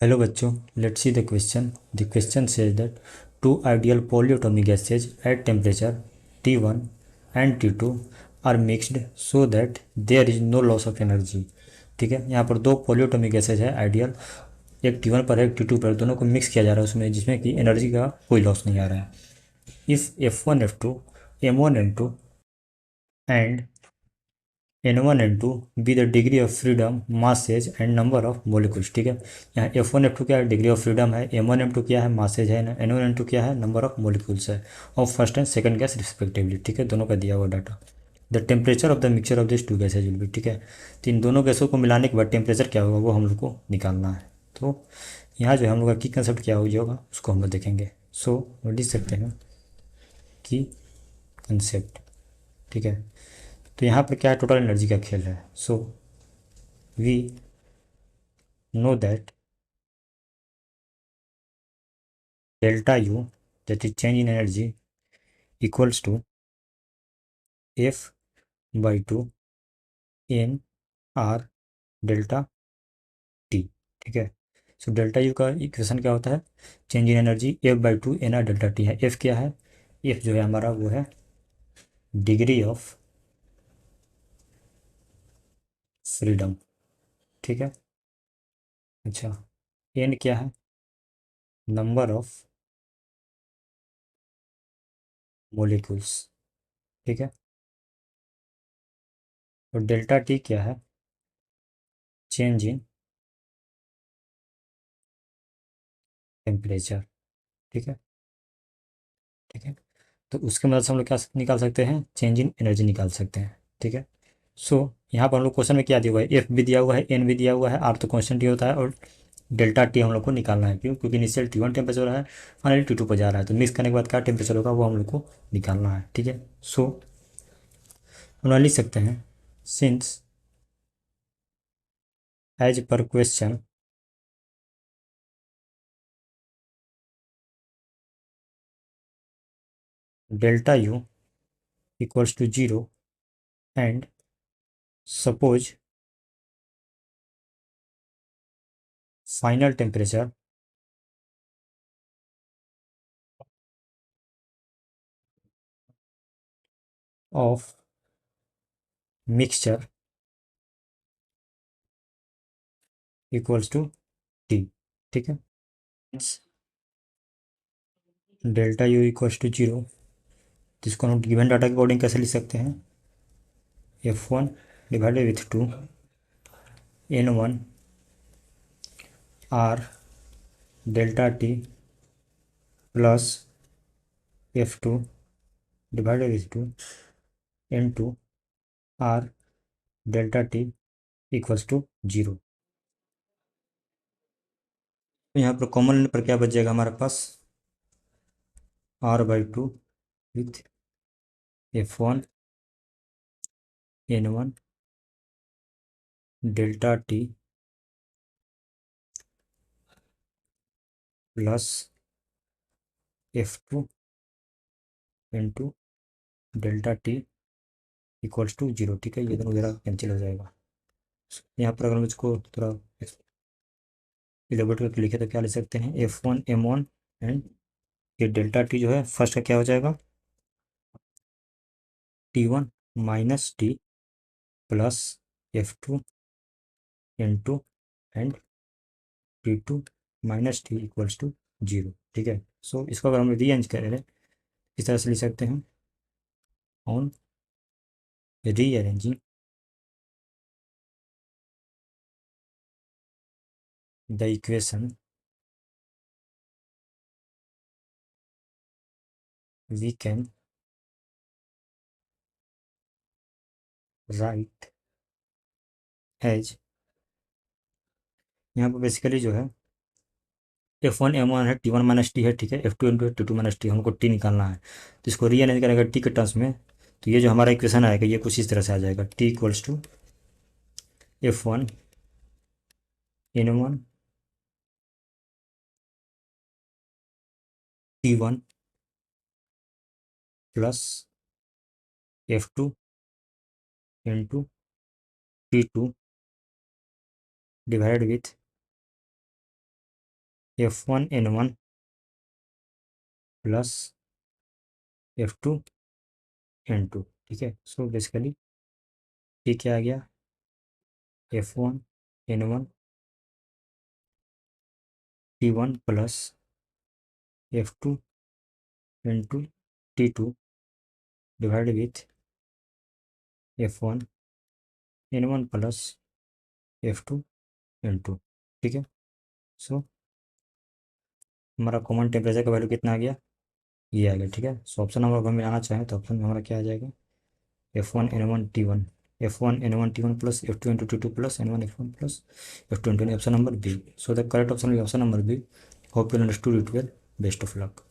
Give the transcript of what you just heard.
Hello बच्चों, let's see the question. The question says that two ideal polyatomic gases at temperature T1 and T2 are mixed so that there is no loss of energy. ठीक है, यहाँ पर दो polyatomic gases है ideal, एक T1 पर है एक T2 पर, दोनों को मिक्स किया जा रहा है उसमें, जिसमें कि एनर्जी का कोई लॉस नहीं आ रहा है. If F1 F2 M1 M2 and N1 N2 be the degree of freedom masses and number of molecules. ठीक है, यहाँ F1 F2 क्या है, डिग्री ऑफ फ्रीडम है, M1 M2 क्या है, मासेज है, N1 N2 क्या है, नंबर ऑफ मोलिकुल्स है, और first and second gas respectively. ठीक है, दोनों का दिया हुआ data. The temperature of the mixture of this to gases will be. ठीक है, तो इन दोनों गैसों को मिलाने के बाद टेम्परेचर क्या होगा वो हम लोग को निकालना है. तो यहाँ जो है हम लोग का की कंसेप्ट क्या होगा उसको हम लोग देखेंगे. सो हम लिख सकते हैं की कंसेप्ट. ठीक है, तो यहाँ पर क्या है, टोटल एनर्जी का खेल है. So we know that delta U, that is change in energy, equals to F by 2 N R delta T. ठीक है, सो डेल्टा यू का इक्वेशन क्या होता है, change in energy F by 2 N R delta T है. F क्या है, F जो है हमारा वो है डिग्री ऑफ फ्रीडम. ठीक है, अच्छा, N क्या है, नंबर ऑफ मोलिकुल्स. ठीक है, और डेल्टा टी क्या है, चेंज इन टेम्परेचर. ठीक है, ठीक है, तो उसके मदद से हम लोग क्या निकाल सकते हैं, चेंज इन एनर्जी निकाल सकते हैं. ठीक है, सो यहाँ पर हम लोग क्वेश्चन में क्या दिया हुआ है, एफ भी दिया हुआ है, एन भी दिया हुआ है, आर तो कॉन्स्टेंट ही होता है, और डेल्टा टी हम लोग को निकालना है. क्यों, क्योंकि इनिशियल T1 टेम्परेचर है, फाइनली T2 पर जा रहा है, तो मिक्स करने के बाद क्या टेम्परेचर होगा वो हम लोग को निकालना है. ठीक है, सो हम लोग लिख सकते हैं since as per question delta U equals to 0 and suppose final temperature of mixture equals to T. ठीक है, डेल्टा यू इक्वल्स टू 0, जिसको हम गिवन डाटा के अकॉर्डिंग कैसे लिख सकते हैं, F1 divided with 2 N1 R delta T plus F2 divided with 2 N2 R delta T equals to 0. तो यहाँ पर कॉमन लेने पर क्या बच जाएगा हमारे पास, R/2 with F1 N1 delta T plus F2 N2 delta T equals to 0. ठीक है, ये दोनों जरा कैंसिल हो जाएगा. यहाँ पर अगर हम इसको थोड़ा इलेबोरेट करके लिखे तो क्या लिख सकते हैं, F1 M1 एंड ये डेल्टा टी जो है फर्स्ट का क्या हो जाएगा, T1 minus T plus F2 N2 and T2 minus T equals to 0. ठीक है, सो इसको अगर हम रीअरेंज करें इस तरह से लिख सकते हैं, on rearranging the equation we can write as, यहाँ पर बेसिकली जो है F1 M1 है, T1 माइनस टी है. ठीक है, F2 M2 है, T2 माइनस टी, हमको टी निकालना है, तो इसको रीअरेंज करेंगे टी के टर्म्स में, तो ये जो हमारा इक्वेशन आएगा ये कुछ इस तरह से आ जाएगा, T equals to F1 N1 T1 plus F2 N2 T2 divided with F1 N1 plus F2 N2। ठीक है, सो बेसिकली ये क्या आ गया, F1 N1 T1 plus F2 N2 T2 divide with F1 N1 plus F2 N2। ठीक है, सो हमारा common temperature का value कितना आ गया, ये आ गया। ठीक है, सो ऑप्शन नंबर अगर मिलाना चाहें तो ऑप्शन में हमारा क्या आ जाएगा, F1 N1 T1, F1 N1 T1 plus F2 N2 T2 plus N1 F1 plus F2 N2, option number B. So the correct option is option number B. Hope you understood it well, best of luck.